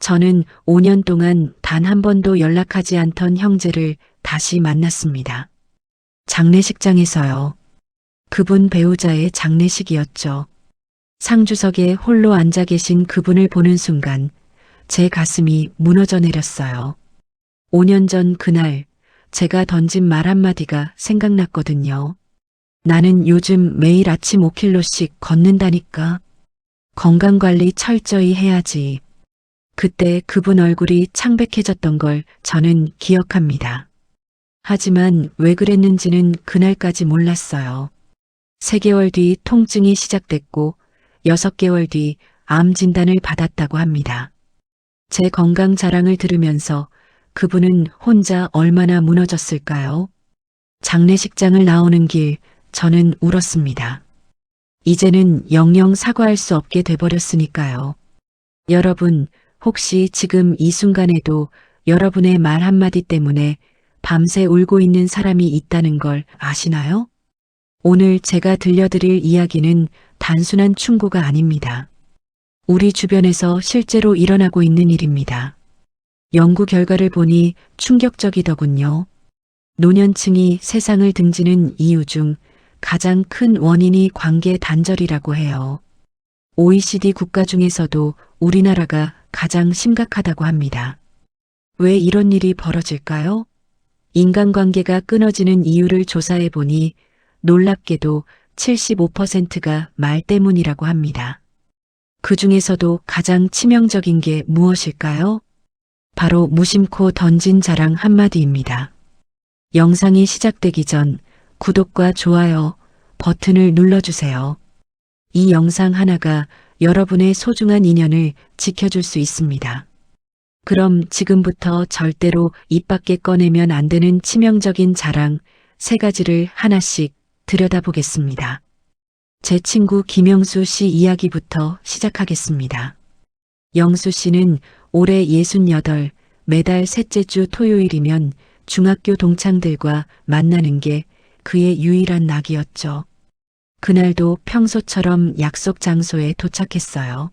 저는 5년 동안 단 한 번도 연락하지 않던 형제를 다시 만났습니다. 장례식장에서요. 그분 배우자의 장례식이었죠. 상주석에 홀로 앉아 계신 그분을 보는 순간 제 가슴이 무너져 내렸어요. 5년 전 그날 제가 던진 말 한마디가 생각났거든요. 나는 요즘 매일 아침 5km씩 걷는다니까. 건강관리 철저히 해야지. 그때 그분 얼굴이 창백해졌던 걸 저는 기억합니다. 하지만 왜 그랬는지는 그날까지 몰랐어요. 3개월 뒤 통증이 시작됐고 6개월 뒤 암 진단을 받았다고 합니다. 제 건강 자랑을 들으면서 그분은 혼자 얼마나 무너졌을까요? 장례식장을 나오는 길 저는 울었습니다. 이제는 영영 사과할 수 없게 돼버렸으니까요. 여러분, 혹시 지금 이 순간에도 여러분의 말 한마디 때문에 밤새 울고 있는 사람이 있다는 걸 아시나요? 오늘 제가 들려드릴 이야기는 단순한 충고가 아닙니다. 우리 주변에서 실제로 일어나고 있는 일입니다. 연구 결과를 보니 충격적이더군요. 노년층이 세상을 등지는 이유 중 가장 큰 원인이 관계 단절이라고 해요. OECD 국가 중에서도 우리나라가 가장 심각하다고 합니다. 왜 이런 일이 벌어질까요? 인간관계가 끊어지는 이유를 조사해 보니 놀랍게도 75%가 말 때문이라고 합니다. 그 중에서도 가장 치명적인 게 무엇일까요? 바로 무심코 던진 자랑 한마디입니다. 영상이 시작되기 전 구독과 좋아요 버튼을 눌러주세요. 이 영상 하나가 여러분의 소중한 인연을 지켜줄 수 있습니다. 그럼 지금부터 절대로 입 밖에 꺼내면 안 되는 치명적인 자랑 3가지를 하나씩 들여다보겠습니다. 제 친구 김영수 씨 이야기부터 시작하겠습니다. 영수 씨는 올해 68, 매달 셋째 주 토요일이면 중학교 동창들과 만나는 게 그의 유일한 낙이었죠. 그날도 평소처럼 약속 장소에 도착했어요.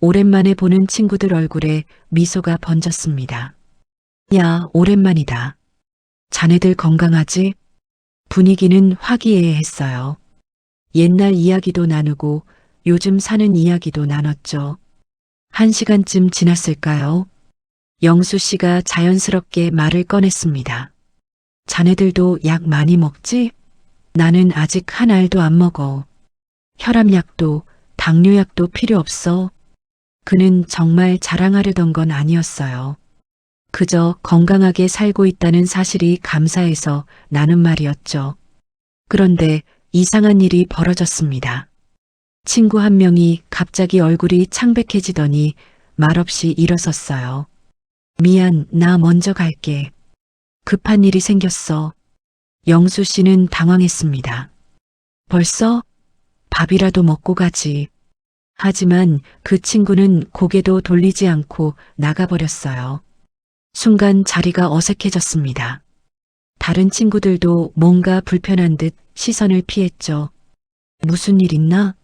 오랜만에 보는 친구들 얼굴에 미소가 번졌습니다. 야, 오랜만이다. 자네들 건강하지? 분위기는 화기애애했어요. 옛날 이야기도 나누고 요즘 사는 이야기도 나눴죠. 1시간쯤 지났을까요? 영수 씨가 자연스럽게 말을 꺼냈습니다. 자네들도 약 많이 먹지? 나는 아직 한 알도 안 먹어. 혈압약도 당뇨약도 필요 없어. 그는 정말 자랑하려던 건 아니었어요. 그저 건강하게 살고 있다는 사실이 감사해서 나눈 말이었죠. 그런데 이상한 일이 벌어졌습니다. 친구 한 명이 갑자기 얼굴이 창백해지더니 말없이 일어섰어요. 미안, 나 먼저 갈게. 급한 일이 생겼어. 영수 씨는 당황했습니다. 벌써? 밥이라도 먹고 가지. 하지만 그 친구는 고개도 돌리지 않고 나가버렸어요. 순간 자리가 어색해졌습니다. 다른 친구들도 뭔가 불편한 듯 시선을 피했죠. 무슨 일 있나?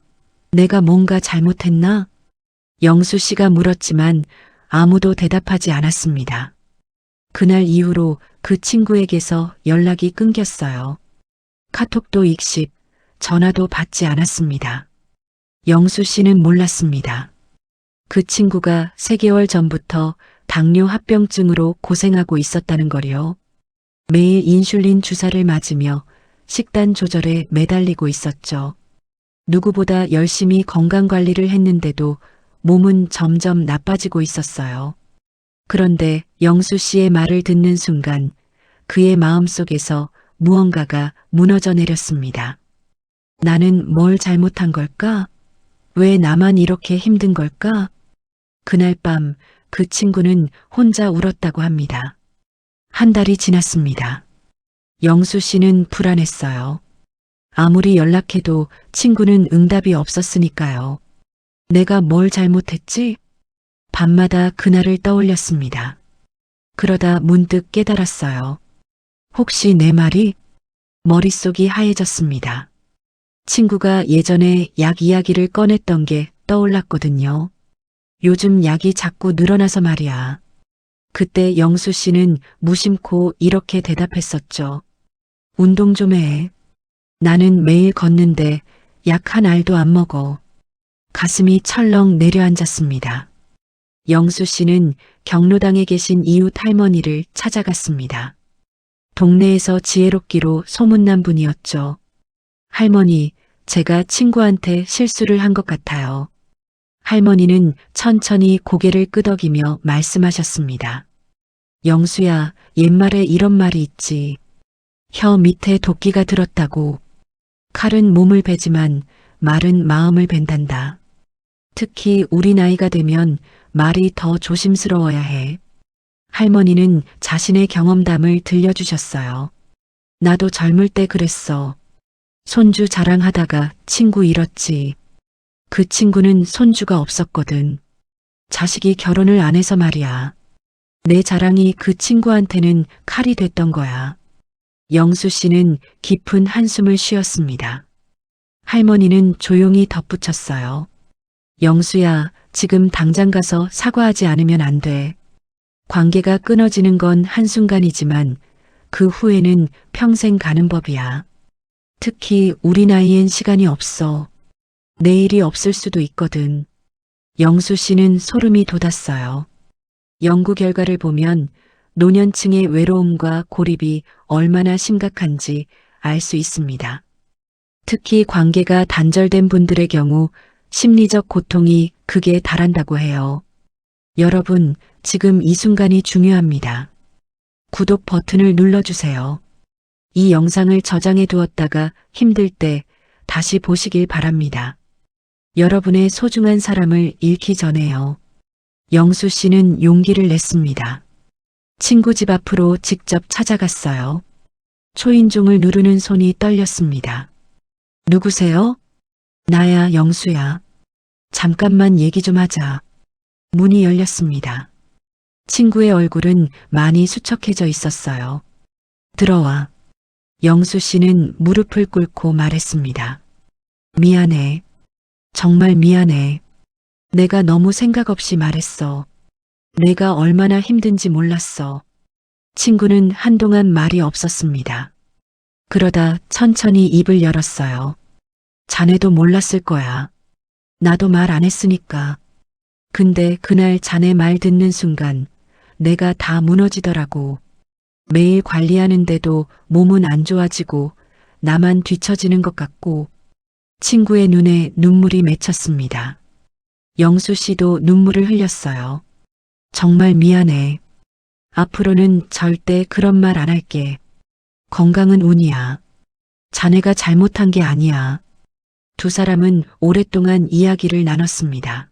내가 뭔가 잘못했나? 영수 씨가 물었지만 아무도 대답하지 않았습니다. 그날 이후로 그 친구에게서 연락이 끊겼어요. 카톡도 익십, 전화도 받지 않았습니다. 영수 씨는 몰랐습니다. 그 친구가 3개월 전부터 당뇨 합병증으로 고생하고 있었다는 거요. 매일 인슐린 주사를 맞으며 식단 조절에 매달리고 있었죠. 누구보다 열심히 건강관리를 했는데도 몸은 점점 나빠지고 있었어요. 그런데 영수 씨의 말을 듣는 순간 그의 마음속에서 무언가가 무너져 내렸습니다. 나는 뭘 잘못한 걸까? 왜 나만 이렇게 힘든 걸까? 그날 밤 그 친구는 혼자 울었다고 합니다. 한 달이 지났습니다. 영수 씨는 불안했어요. 아무리 연락해도 친구는 응답이 없었으니까요. 내가 뭘 잘못했지? 밤마다 그날을 떠올렸습니다. 그러다 문득 깨달았어요. 혹시 내 말이? 머릿속이 하얘졌습니다. 친구가 예전에 약 이야기를 꺼냈던 게 떠올랐거든요. 요즘 약이 자꾸 늘어나서 말이야. 그때 영수 씨는 무심코 이렇게 대답했었죠. 운동 좀 해. 나는 매일 걷는데 약 한 알도 안 먹어. 가슴이 철렁 내려앉았습니다. 영수 씨는 경로당에 계신 이웃 할머니를 찾아갔습니다. 동네에서 지혜롭기로 소문난 분이었죠. 할머니, 제가 친구한테 실수를 한 것 같아요. 할머니는 천천히 고개를 끄덕이며 말씀하셨습니다. 영수야, 옛말에 이런 말이 있지. 혀 밑에 도끼가 들었다고. 칼은 몸을 베지만 말은 마음을 벤단다. 특히 우리 나이가 되면 말이 더 조심스러워야 해. 할머니는 자신의 경험담을 들려주셨어요. 나도 젊을 때 그랬어. 손주 자랑하다가 친구 잃었지. 그 친구는 손주가 없었거든. 자식이 결혼을 안 해서 말이야. 내 자랑이 그 친구한테는 칼이 됐던 거야. 영수 씨는 깊은 한숨을 쉬었습니다. 할머니는 조용히 덧붙였어요. 영수야, 지금 당장 가서 사과하지 않으면 안 돼. 관계가 끊어지는 건 한순간이지만 그 후에는 평생 가는 법이야. 특히 우리 나이엔 시간이 없어. 내일이 없을 수도 있거든. 영수 씨는 소름이 돋았어요. 연구 결과를 보면 노년층의 외로움과 고립이 얼마나 심각한지 알 수 있습니다. 특히 관계가 단절된 분들의 경우 심리적 고통이 극에 달한다고 해요. 여러분, 지금 이 순간이 중요합니다. 구독 버튼을 눌러주세요. 이 영상을 저장해 두었다가 힘들 때 다시 보시길 바랍니다. 여러분의 소중한 사람을 잃기 전에요. 영수 씨는 용기를 냈습니다. 친구 집 앞으로 직접 찾아갔어요. 초인종을 누르는 손이 떨렸습니다. 누구세요? 나야, 영수야. 잠깐만 얘기 좀 하자. 문이 열렸습니다. 친구의 얼굴은 많이 수척해져 있었어요. 들어와. 영수 씨는 무릎을 꿇고 말했습니다. 미안해. 정말 미안해. 내가 너무 생각 없이 말했어. 내가 얼마나 힘든지 몰랐어. 친구는 한동안 말이 없었습니다. 그러다 천천히 입을 열었어요. 자네도 몰랐을 거야. 나도 말 안 했으니까. 근데 그날 자네 말 듣는 순간 내가 다 무너지더라고. 매일 관리하는데도 몸은 안 좋아지고 나만 뒤처지는 것 같고. 친구의 눈에 눈물이 맺혔습니다. 영수 씨도 눈물을 흘렸어요. 정말 미안해. 앞으로는 절대 그런 말 안 할게. 건강은 운이야. 자네가 잘못한 게 아니야. 두 사람은 오랫동안 이야기를 나눴습니다.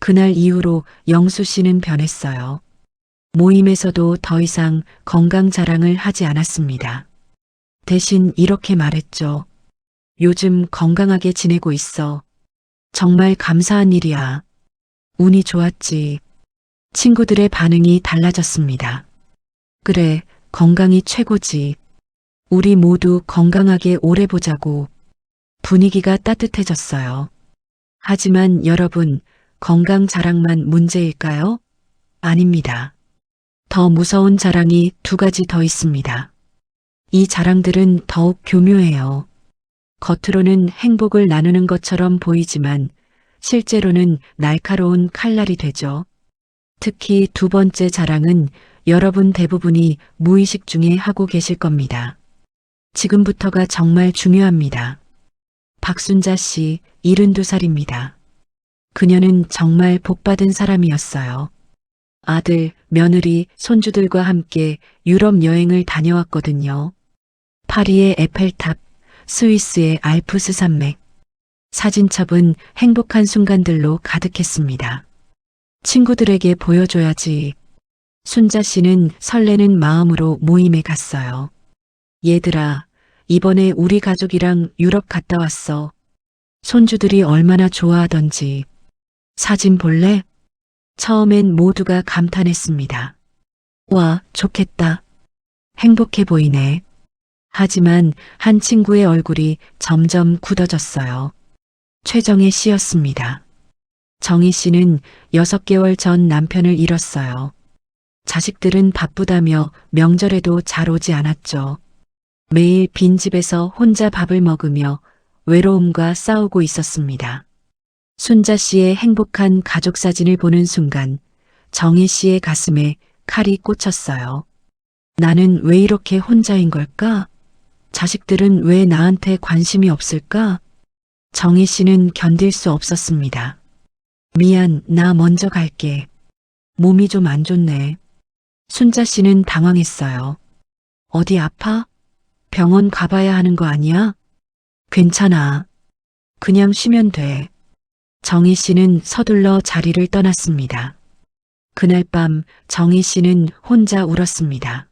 그날 이후로 영수 씨는 변했어요. 모임에서도 더 이상 건강 자랑을 하지 않았습니다. 대신 이렇게 말했죠. 요즘 건강하게 지내고 있어. 정말 감사한 일이야. 운이 좋았지. 친구들의 반응이 달라졌습니다. 그래, 건강이 최고지. 우리 모두 건강하게 오래 보자고. 분위기가 따뜻해졌어요. 하지만 여러분, 건강 자랑만 문제일까요? 아닙니다. 더 무서운 자랑이 두 가지 더 있습니다. 이 자랑들은 더욱 교묘해요. 겉으로는 행복을 나누는 것처럼 보이지만 실제로는 날카로운 칼날이 되죠. 특히 두 번째 자랑은 여러분 대부분이 무의식 중에 하고 계실 겁니다. 지금부터가 정말 중요합니다. 박순자 씨, 72살입니다. 그녀는 정말 복받은 사람이었어요. 아들, 며느리, 손주들과 함께 유럽 여행을 다녀왔거든요. 파리의 에펠탑, 스위스의 알프스 산맥. 사진첩은 행복한 순간들로 가득했습니다. 친구들에게 보여줘야지. 순자 씨는 설레는 마음으로 모임에 갔어요. 얘들아, 이번에 우리 가족이랑 유럽 갔다 왔어. 손주들이 얼마나 좋아하던지. 사진 볼래? 처음엔 모두가 감탄했습니다. 와, 좋겠다. 행복해 보이네. 하지만 한 친구의 얼굴이 점점 굳어졌어요. 최정혜 씨였습니다. 정희 씨는 6개월 전 남편을 잃었어요. 자식들은 바쁘다며 명절에도 잘 오지 않았죠. 매일 빈집에서 혼자 밥을 먹으며 외로움과 싸우고 있었습니다. 순자 씨의 행복한 가족 사진을 보는 순간 정희 씨의 가슴에 칼이 꽂혔어요. 나는 왜 이렇게 혼자인 걸까? 자식들은 왜 나한테 관심이 없을까? 정희 씨는 견딜 수 없었습니다. 미안, 나 먼저 갈게. 몸이 좀 안 좋네. 순자 씨는 당황했어요. 어디 아파? 병원 가봐야 하는 거 아니야? 괜찮아. 그냥 쉬면 돼. 정희 씨는 서둘러 자리를 떠났습니다. 그날 밤 정희 씨는 혼자 울었습니다.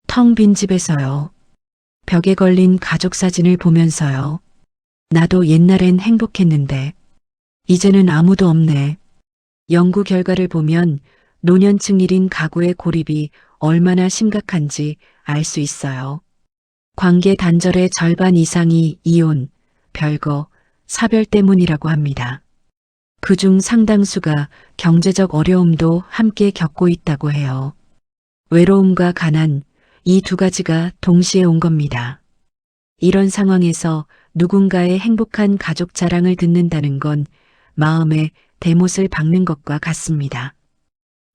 텅 빈 집에서요. 벽에 걸린 가족 사진을 보면서요. 나도 옛날엔 행복했는데 이제는 아무도 없네. 연구 결과를 보면 노년층 1인 가구의 고립이 얼마나 심각한지 알 수 있어요. 관계 단절의 절반 이상이 이혼, 별거, 사별 때문이라고 합니다. 그중 상당수가 경제적 어려움도 함께 겪고 있다고 해요. 외로움과 가난, 이 두 가지가 동시에 온 겁니다. 이런 상황에서 누군가의 행복한 가족 자랑을 듣는다는 건 마음에 대못을 박는 것과 같습니다.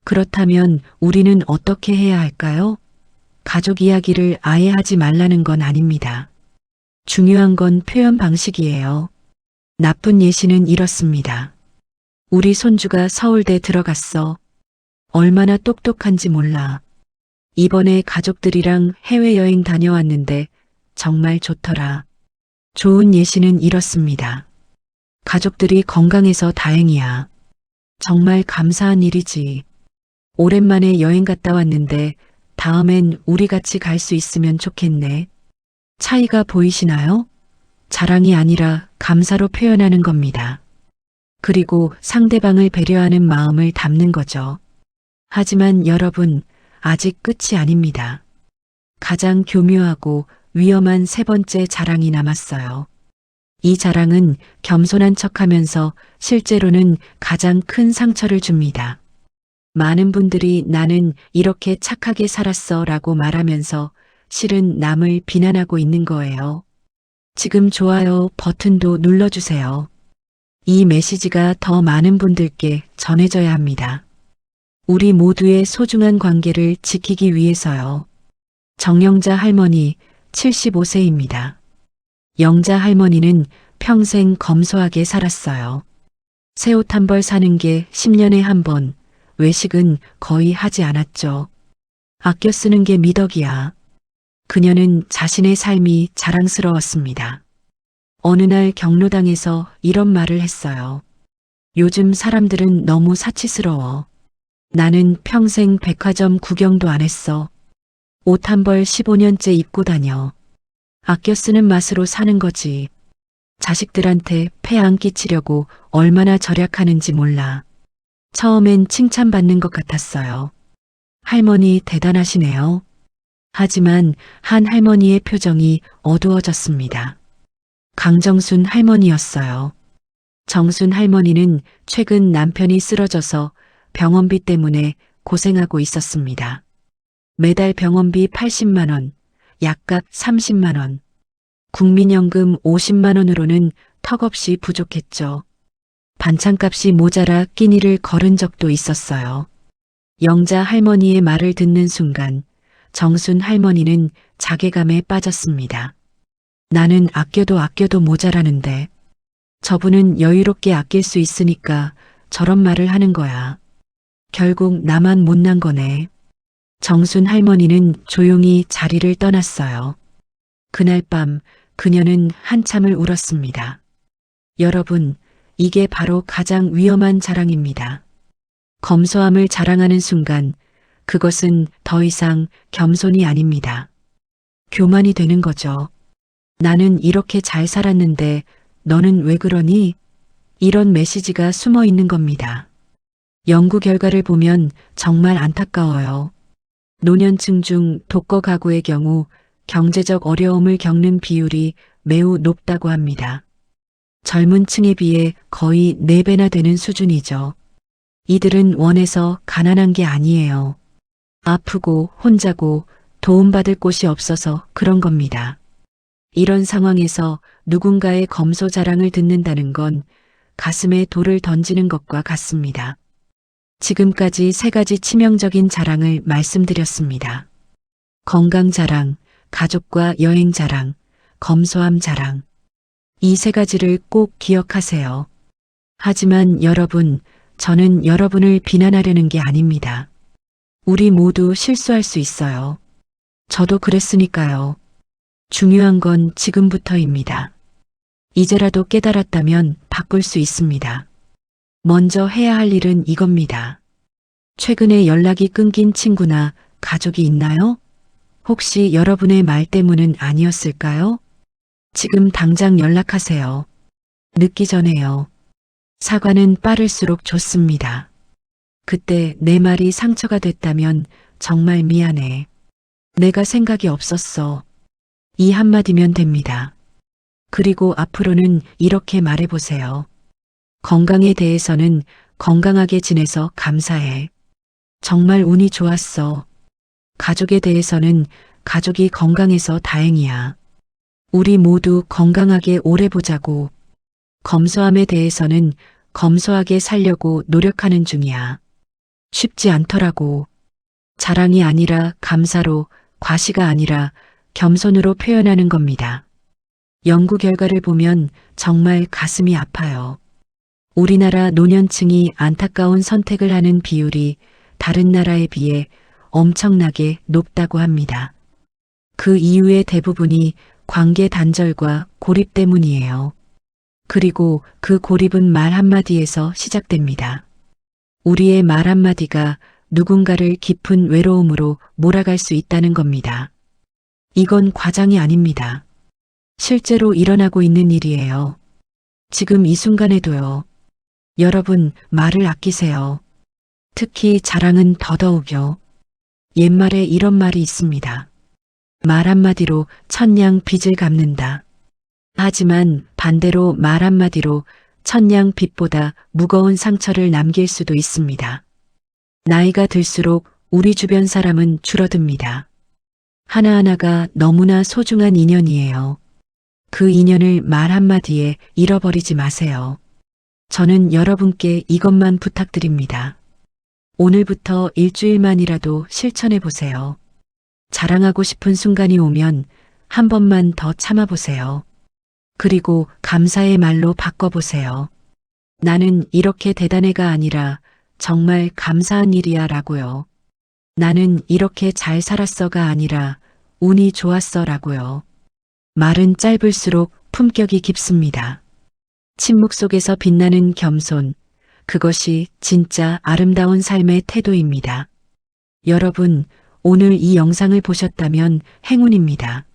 그렇다면 우리는 어떻게 해야 할까요? 가족 이야기를 아예 하지 말라는 건 아닙니다. 중요한 건 표현 방식이에요. 나쁜 예시는 이렇습니다. 우리 손주가 서울대 들어갔어. 얼마나 똑똑한지 몰라. 이번에 가족들이랑 해외여행 다녀왔는데 정말 좋더라. 좋은 예시는 이렇습니다. 가족들이 건강해서 다행이야. 정말 감사한 일이지. 오랜만에 여행 갔다 왔는데 다음엔 우리 같이 갈 수 있으면 좋겠네. 차이가 보이시나요? 자랑이 아니라 감사로 표현하는 겁니다. 그리고 상대방을 배려하는 마음을 담는 거죠. 하지만 여러분, 아직 끝이 아닙니다. 가장 교묘하고 위험한 세 번째 자랑이 남았어요. 이 자랑은 겸손한 척하면서 실제로는 가장 큰 상처를 줍니다. 많은 분들이 나는 이렇게 착하게 살았어 라고 말하면서 실은 남을 비난하고 있는 거예요. 지금 좋아요 버튼도 눌러주세요. 이 메시지가 더 많은 분들께 전해져야 합니다. 우리 모두의 소중한 관계를 지키기 위해서요. 정영자 할머니 75세입니다. 영자 할머니는 평생 검소하게 살았어요. 새 옷 한 벌 사는 게 10년에 한 번, 외식은 거의 하지 않았죠. 아껴 쓰는 게 미덕이야. 그녀는 자신의 삶이 자랑스러웠습니다. 어느 날 경로당에서 이런 말을 했어요. 요즘 사람들은 너무 사치스러워. 나는 평생 백화점 구경도 안 했어. 옷 한 벌 15년째 입고 다녀. 아껴 쓰는 맛으로 사는 거지. 자식들한테 폐 안 끼치려고 얼마나 절약하는지 몰라. 처음엔 칭찬받는 것 같았어요. 할머니 대단하시네요. 하지만 한 할머니의 표정이 어두워졌습니다. 강정순 할머니였어요. 정순 할머니는 최근 남편이 쓰러져서 병원비 때문에 고생하고 있었습니다. 매달 병원비 80만 원, 약값 30만 원, 국민연금 50만 원으로는 턱없이 부족했죠. 반찬값이 모자라 끼니를 거른 적도 있었어요. 영자 할머니의 말을 듣는 순간 정순 할머니는 자괴감에 빠졌습니다. 나는 아껴도 모자라는데 저분은 여유롭게 아낄 수 있으니까 저런 말을 하는 거야. 결국 나만 못난 거네. 정순 할머니는 조용히 자리를 떠났어요. 그날 밤 그녀는 한참을 울었습니다. 여러분, 이게 바로 가장 위험한 자랑입니다. 검소함을 자랑하는 순간 그것은 더 이상 겸손이 아닙니다. 교만이 되는 거죠. 나는 이렇게 잘 살았는데 너는 왜 그러니? 이런 메시지가 숨어 있는 겁니다. 연구 결과를 보면 정말 안타까워요. 노년층 중 독거 가구의 경우 경제적 어려움을 겪는 비율이 매우 높다고 합니다. 젊은 층에 비해 거의 4배나 되는 수준이죠. 이들은 원해서 가난한 게 아니에요. 아프고 혼자고 도움받을 곳이 없어서 그런 겁니다. 이런 상황에서 누군가의 검소 자랑을 듣는다는 건 가슴에 돌을 던지는 것과 같습니다. 지금까지 3가지 치명적인 자랑을 말씀드렸습니다. 건강 자랑, 가족과 여행 자랑, 검소함 자랑. 이 3가지를 꼭 기억하세요. 하지만 여러분, 저는 여러분을 비난하려는 게 아닙니다. 우리 모두 실수할 수 있어요. 저도 그랬으니까요. 중요한 건 지금부터입니다. 이제라도 깨달았다면 바꿀 수 있습니다. 먼저 해야 할 일은 이겁니다. 최근에 연락이 끊긴 친구나 가족이 있나요? 혹시 여러분의 말 때문은 아니었을까요? 지금 당장 연락하세요. 늦기 전에요. 사과는 빠를수록 좋습니다. 그때 내 말이 상처가 됐다면 정말 미안해. 내가 생각이 없었어. 이 한마디면 됩니다. 그리고 앞으로는 이렇게 말해보세요. 건강에 대해서는 건강하게 지내서 감사해. 정말 운이 좋았어. 가족에 대해서는 가족이 건강해서 다행이야. 우리 모두 건강하게 오래 보자고. 검소함에 대해서는 검소하게 살려고 노력하는 중이야. 쉽지 않더라고. 자랑이 아니라 감사로, 과시가 아니라 겸손으로 표현하는 겁니다. 연구 결과를 보면 정말 가슴이 아파요. 우리나라 노년층이 안타까운 선택을 하는 비율이 다른 나라에 비해 엄청나게 높다고 합니다. 그 이유의 대부분이 관계 단절과 고립 때문이에요. 그리고 그 고립은 말 한마디에서 시작됩니다. 우리의 말 한마디가 누군가를 깊은 외로움으로 몰아갈 수 있다는 겁니다. 이건 과장이 아닙니다. 실제로 일어나고 있는 일이에요. 지금 이 순간에도요. 여러분, 말을 아끼세요. 특히 자랑은 더더욱요. 옛말에 이런 말이 있습니다. 말 한마디로 천냥 빚을 갚는다. 하지만 반대로 말 한마디로 천냥 빚보다 무거운 상처를 남길 수도 있습니다. 나이가 들수록 우리 주변 사람은 줄어듭니다. 하나하나가 너무나 소중한 인연이에요. 그 인연을 말 한마디에 잃어버리지 마세요. 저는 여러분께 이것만 부탁드립니다. 오늘부터 일주일만이라도 실천해 보세요. 자랑하고 싶은 순간이 오면 한 번만 더 참아보세요. 그리고 감사의 말로 바꿔보세요. 나는 이렇게 대단해가 아니라 정말 감사한 일이야 라고요. 나는 이렇게 잘 살았어가 아니라 운이 좋았어 라고요. 말은 짧을수록 품격이 깊습니다. 침묵 속에서 빛나는 겸손, 그것이 진짜 아름다운 삶의 태도입니다. 여러분, 오늘 이 영상을 보셨다면 행운입니다.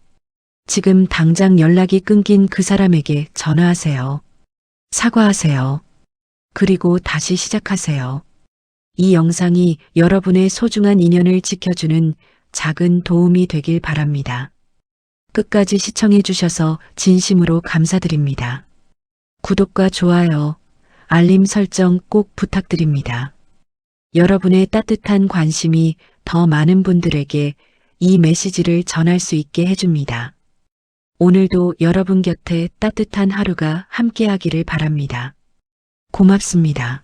지금 당장 연락이 끊긴 그 사람에게 전화하세요. 사과하세요. 그리고 다시 시작하세요. 이 영상이 여러분의 소중한 인연을 지켜주는 작은 도움이 되길 바랍니다. 끝까지 시청해 주셔서 진심으로 감사드립니다. 구독과 좋아요, 알림 설정 꼭 부탁드립니다. 여러분의 따뜻한 관심이 더 많은 분들에게 이 메시지를 전할 수 있게 해줍니다. 오늘도 여러분 곁에 따뜻한 하루가 함께하기를 바랍니다. 고맙습니다.